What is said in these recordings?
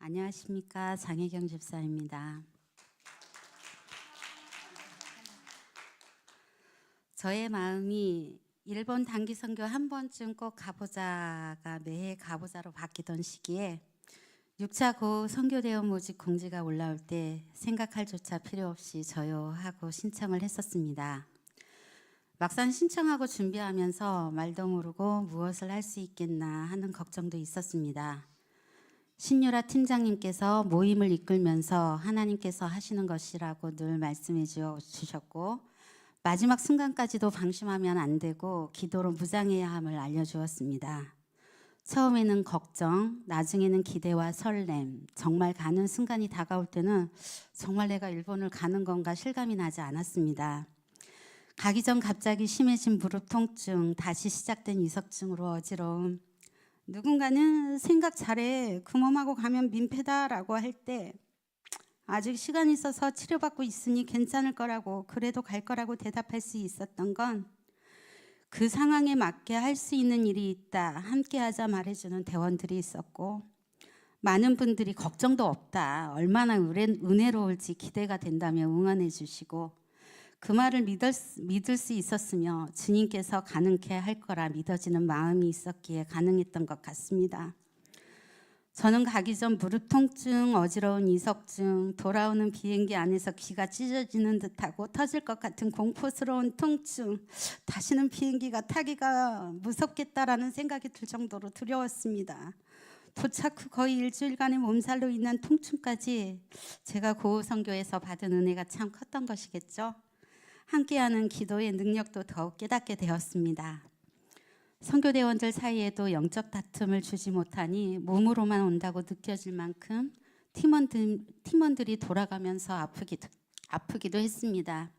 안녕하십니까. 장혜경 집사입니다. 저의 마음이 일본 단기 선교 한 번쯤 꼭 가보자가 매해 가보자로 바뀌던 시기에 6차 고 선교대원 모집 공지가 올라올 때 생각할 조차 필요 없이 저요 하고 신청을 했었습니다. 막상 신청하고 준비하면서 말도 모르고 무엇을 할 수 있겠나 하는 걱정도 있었습니다. 신유라 팀장님께서 모임을 이끌면서 하나님께서 하시는 것이라고 늘 말씀해 주셨고 마지막 순간까지도 방심하면 안 되고 기도로 무장해야 함을 알려주었습니다. 처음에는 걱정, 나중에는 기대와 설렘, 정말 가는 순간이 다가올 때는 정말 내가 일본을 가는 건가 실감이 나지 않았습니다. 가기 전 갑자기 심해진 무릎 통증, 다시 시작된 이석증으로 어지러움, 누군가는 생각 잘해, 그 몸하고 가면 민폐다라고 할 때 아직 시간이 있어서 치료받고 있으니 괜찮을 거라고, 그래도 갈 거라고 대답할 수 있었던 건 그 상황에 맞게 할 수 있는 일이 있다, 함께하자 말해주는 대원들이 있었고, 많은 분들이 걱정도 없다, 얼마나 은혜로울지 기대가 된다며 응원해 주시고, 그 말을 믿을 수 있었으며 주님께서 가능케 할 거라 믿어지는 마음이 있었기에 가능했던 것 같습니다. 저는 가기 전 무릎 통증, 어지러운 이석증, 돌아오는 비행기 안에서 귀가 찢어지는 듯하고 터질 것 같은 공포스러운 통증, 다시는 비행기가 타기가 무섭겠다라는 생각이 들 정도로 두려웠습니다. 도착 후 거의 일주일간의 몸살로 인한 통증까지 제가 고우선교에서 받은 은혜가 참 컸던 것이겠죠. 함께하는 기도의 능력도 더욱 깨닫게 되었습니다. 선교대원들 사이에도 영적 다툼을 주지 못하니 몸으로만 온다고 느껴질 만큼 팀원들이 돌아가면서 아프기도 했습니다.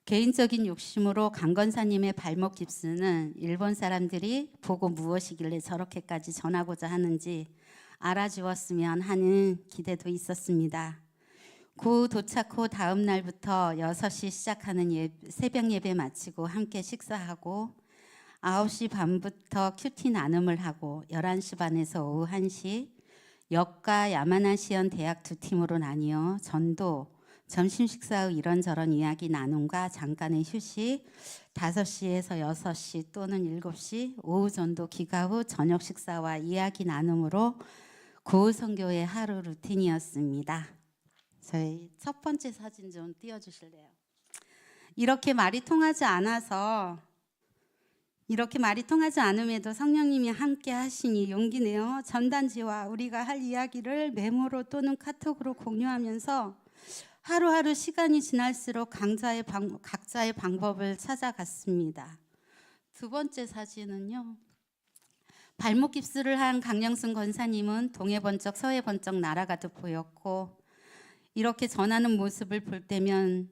개인적인 욕심으로 강건사님의 발목 깁스는 일본 사람들이 보고 무엇이길래 저렇게까지 전하고자 하는지 알아주었으면 하는 기대도 있었습니다. 고 도착 후 다음 날부터 6시 시작하는 새벽 예배 마치고 함께 식사하고 9시 반부터 큐티 나눔을 하고 11시 반에서 오후 1시 역과 야마나시현 대학 두 팀으로 나뉘어 전도, 점심 식사 후 이런저런 이야기 나눔과 잠깐의 휴식, 5시에서 6시 또는 7시 오후 전도 귀가 후 저녁 식사와 이야기 나눔으로 고우 선교의 하루 루틴이었습니다. 저희 첫 번째 사진 좀 띄워주실래요? 이렇게 말이 통하지 않음에도 성령님이 함께 하시니 용기 내어 전단지와 우리가 할 이야기를 메모로 또는 카톡으로 공유하면서 하루하루 시간이 지날수록 각자의 방법을 찾아갔습니다. 두 번째 사진은요. 발목 깁스를 한 강영순 권사님은 동해 번쩍 서해 번쩍 날아가듯 보였고, 이렇게 전하는 모습을 볼 때면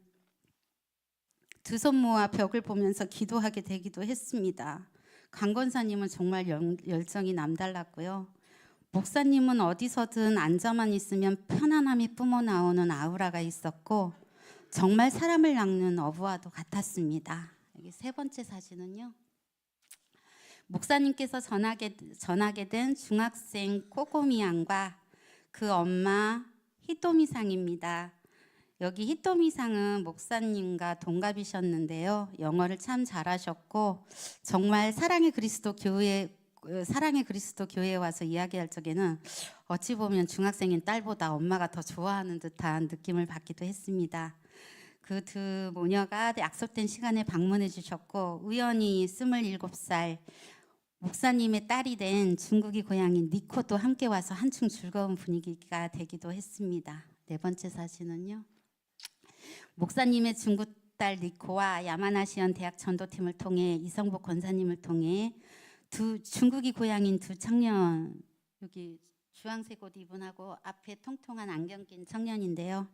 두 손 모아 벽을 보면서 기도하게 되기도 했습니다. 강 권사님은 정말 열정이 남달랐고요. 목사님은 어디서든 앉아만 있으면 편안함이 뿜어나오는 아우라가 있었고 정말 사람을 낚는 어부와도 같았습니다. 여기 세 번째 사진은요. 목사님께서 전하게 된 중학생 꼬꼬미 양과 그 엄마 히토미상입니다. 여기 히토미상은 목사님과 동갑이셨는데요. 영어를 참 잘하셨고 정말 사랑의 그리스도 교회에 와서 이야기할 적에는 어찌 보면 중학생인 딸보다 엄마가 더 좋아하는 듯한 느낌을 받기도 했습니다. 그 두 모녀가 약속된 시간에 방문해 주셨고 우연히 27살 목사님의 딸이 된 중국이 고향인 니코도 함께 와서 한층 즐거운 분위기가 되기도 했습니다. 네 번째 사진은요. 목사님의 중국 딸 니코와 야마나시현 대학 전도팀을 통해 이성복 권사님을 통해 중국이 고향인 두 청년, 여기 주황색 옷 입은 하고 앞에 통통한 안경 낀 청년인데요.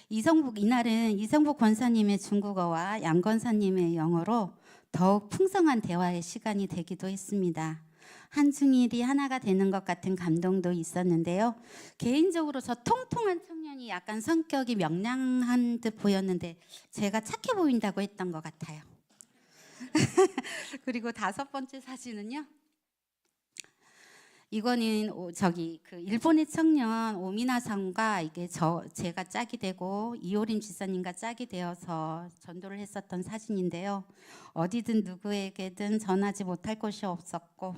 이날은 이성복 권사님의 중국어와 양 권사님의 영어로 더욱 풍성한 대화의 시간이 되기도 했습니다. 한중일이 하나가 되는 것 같은 감동도 있었는데요. 개인적으로 저 통통한 청년이 약간 성격이 명랑한 듯 보였는데 제가 착해 보인다고 했던 것 같아요. 그리고 5번째 사진은요. 이거는 그 일본의 청년 오미나상과 이게 제가 짝이 되고 이효림 지사님과 짝이 되어서 전도를 했었던 사진인데요. 어디든 누구에게든 전하지 못할 곳이 없었고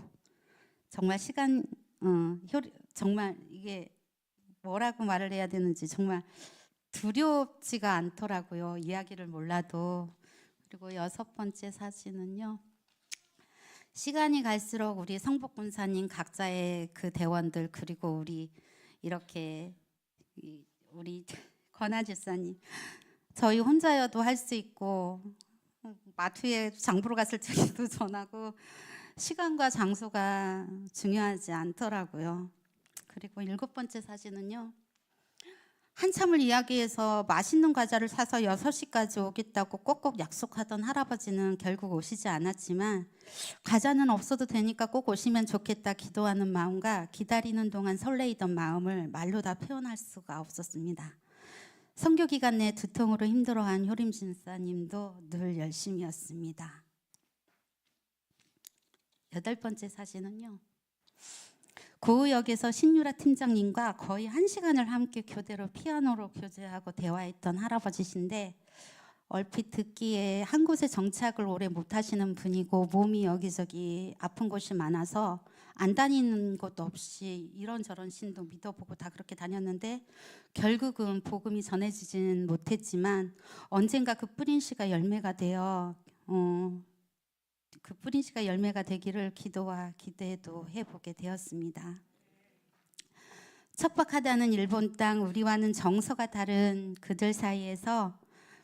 정말 정말 이게 뭐라고 말을 해야 되는지 정말 두렵지가 않더라고요. 이야기를 몰라도. 그리고 6번째 사진은요. 시간이 갈수록 우리 성복군사님 각자의 그 대원들 그리고 우리 이렇게 우리 권하집사님 저희 혼자여도 할 수 있고 마트에 장보러 갔을 때도 전하고 시간과 장소가 중요하지 않더라고요. 그리고 7번째 사진은요. 한참을 이야기해서 맛있는 과자를 사서 6시까지 오겠다고 꼭꼭 약속하던 할아버지는 결국 오시지 않았지만 과자는 없어도 되니까 꼭 오시면 좋겠다 기도하는 마음과 기다리는 동안 설레이던 마음을 말로 다 표현할 수가 없었습니다. 선교 기간 내 두통으로 힘들어한 효림 진사님도 늘 열심이었습니다. 8번째 사진은요. 고우역에서 신유라 팀장님과 거의 1시간을 함께 교대로 피아노로 교제하고 대화했던 할아버지신데 얼핏 듣기에 한 곳에 정착을 오래 못하시는 분이고 몸이 여기저기 아픈 곳이 많아서 안 다니는 곳 없이 이런저런 신도 믿어보고 다 그렇게 다녔는데 결국은 복음이 전해지지는 못했지만 언젠가 그 뿌린 씨가 열매가 되어 그 뿌린 씨가 열매가 되기를 기도와 기대도 해보게 되었습니다. 척박하다는 일본 땅 우리와는 정서가 다른 그들 사이에서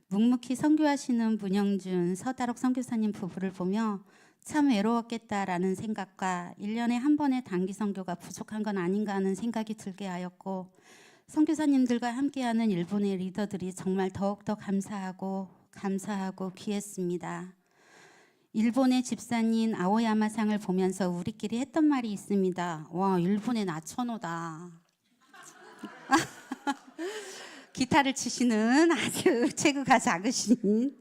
묵묵히 선교하시는 문영준, 서다록 선교사님 부부를 보며 참 외로웠겠다라는 생각과 1년에 한 번의 단기 선교가 부족한 건 아닌가 하는 생각이 들게 하였고 선교사님들과 함께하는 일본의 리더들이 정말 더욱더 감사하고 귀했습니다. 일본의 집사님 아오야마상을 보면서 우리끼리 했던 말이 있습니다. 와, 일본의 나천호다. 기타를 치시는 아주 체구가 작으신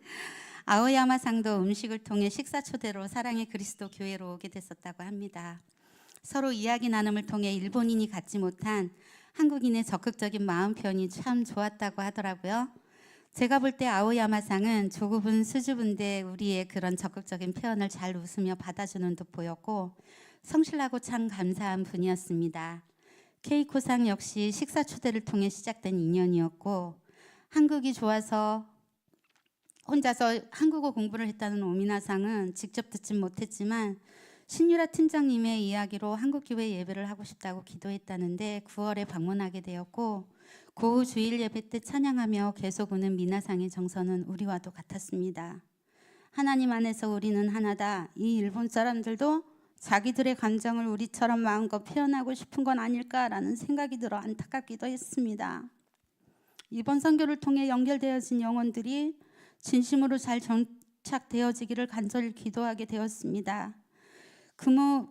아오야마상도 음식을 통해 식사 초대로 사랑의 그리스도 교회로 오게 됐었다고 합니다. 서로 이야기 나눔을 통해 일본인이 갖지 못한 한국인의 적극적인 마음 표현이 참 좋았다고 하더라고요. 제가 볼 때 아오야마상은 조급은 수줍은데 우리의 그런 적극적인 표현을 잘 웃으며 받아주는 듯 보였고 성실하고 참 감사한 분이었습니다. 케이코상 역시 식사 초대를 통해 시작된 인연이었고 한국이 좋아서 혼자서 한국어 공부를 했다는 오미나상은 직접 듣진 못했지만 신유라 팀장님의 이야기로 한국교회 예배를 하고 싶다고 기도했다는데 9월에 방문하게 되었고 고우 주일 예배 때 찬양하며 계속 오는 미나상의 정서는 우리와도 같았습니다. 하나님 안에서 우리는 하나다. 이 일본 사람들도 자기들의 감정을 우리처럼 마음껏 표현하고 싶은 건 아닐까라는 생각이 들어 안타깝기도 했습니다. 이번 선교를 통해 연결되어진 영혼들이 진심으로 잘 정착되어지기를 간절히 기도하게 되었습니다.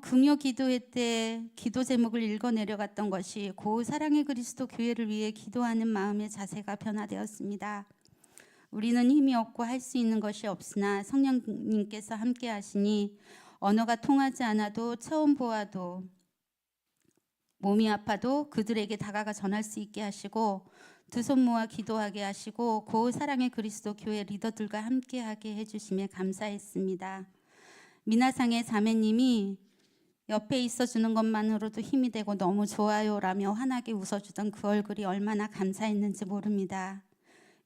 금요 기도회 때 기도 제목을 읽어 내려갔던 것이 고우 사랑의 그리스도 교회를 위해 기도하는 마음의 자세가 변화되었습니다. 우리는 힘이 없고 할 수 있는 것이 없으나 성령님께서 함께 하시니 언어가 통하지 않아도 처음 보아도 몸이 아파도 그들에게 다가가 전할 수 있게 하시고 두 손 모아 기도하게 하시고 고우 사랑의 그리스도 교회 리더들과 함께하게 해주심에 감사했습니다. 미나상의 자매님이 옆에 있어주는 것만으로도 힘이 되고 너무 좋아요라며 환하게 웃어주던 그 얼굴이 얼마나 감사했는지 모릅니다.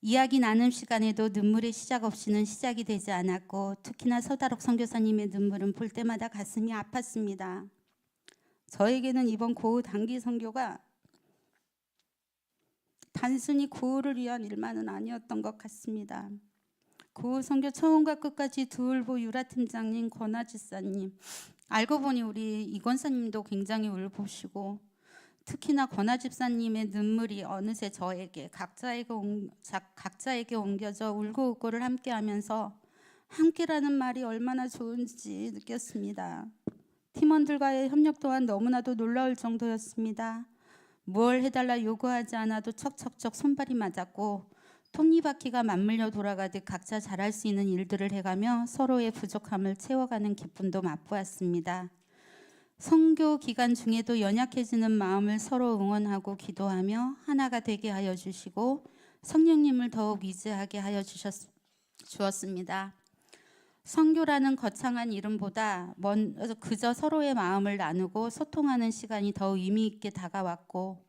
이야기 나눔 시간에도 눈물의 시작 없이는 시작이 되지 않았고 특히나 서다록 선교사님의 눈물은 볼 때마다 가슴이 아팠습니다. 저에게는 이번 고우 단기 선교가 단순히 고우를 위한 일만은 아니었던 것 같습니다. 고우 선교 처음과 끝까지 두울보 유라 팀장님, 권하 지사님, 알고 보니 우리 이권사님도 굉장히 울보시고 특히나 권하 집사님의 눈물이 어느새 저에게 각자에게 옮겨져 울고 웃고를 함께하면서 함께라는 말이 얼마나 좋은지 느꼈습니다. 팀원들과의 협력 또한 너무나도 놀라울 정도였습니다. 뭘 해달라 요구하지 않아도 척척척 손발이 맞았고 톱니바퀴가 맞물려 돌아가듯 각자 잘할 수 있는 일들을 해가며 서로의 부족함을 채워가는 기쁨도 맛보았습니다. 선교 기간 중에도 연약해지는 마음을 서로 응원하고 기도하며 하나가 되게 하여 주시고 성령님을 더욱 의지하게 하여 주었습니다. 선교라는 거창한 이름보다 그저 서로의 마음을 나누고 소통하는 시간이 더 의미 있게 다가왔고,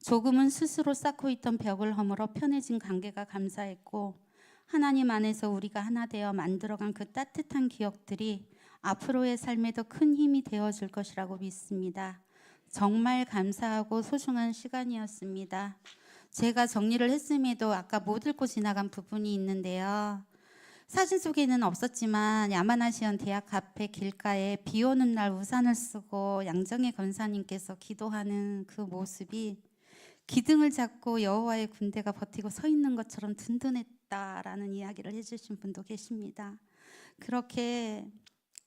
조금은 스스로 쌓고 있던 벽을 허물어 편해진 관계가 감사했고, 하나님 안에서 우리가 하나 되어 만들어간 그 따뜻한 기억들이 앞으로의 삶에도 큰 힘이 되어줄 것이라고 믿습니다. 정말 감사하고 소중한 시간이었습니다. 제가 정리를 했음에도 아까 못 읽고 지나간 부분이 있는데요. 사진 속에는 없었지만 야마나시현 대학 앞에 길가에 비 오는 날 우산을 쓰고 양정혜 권사님께서 기도하는 그 모습이 기둥을 잡고 여호와의 군대가 버티고 서 있는 것처럼 든든했다라는 이야기를 해주신 분도 계십니다. 그렇게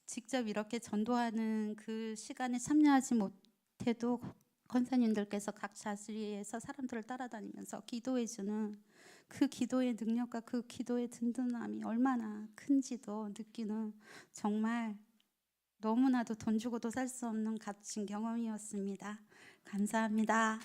직접 이렇게 전도하는 그 시간에 참여하지 못해도 권사님들께서 각 자리에서 사람들을 따라다니면서 기도해주는 그 기도의 능력과 그 기도의 든든함이 얼마나 큰지도 느끼는 정말 너무나도 돈 주고도 살 수 없는 값진 경험이었습니다. 감사합니다.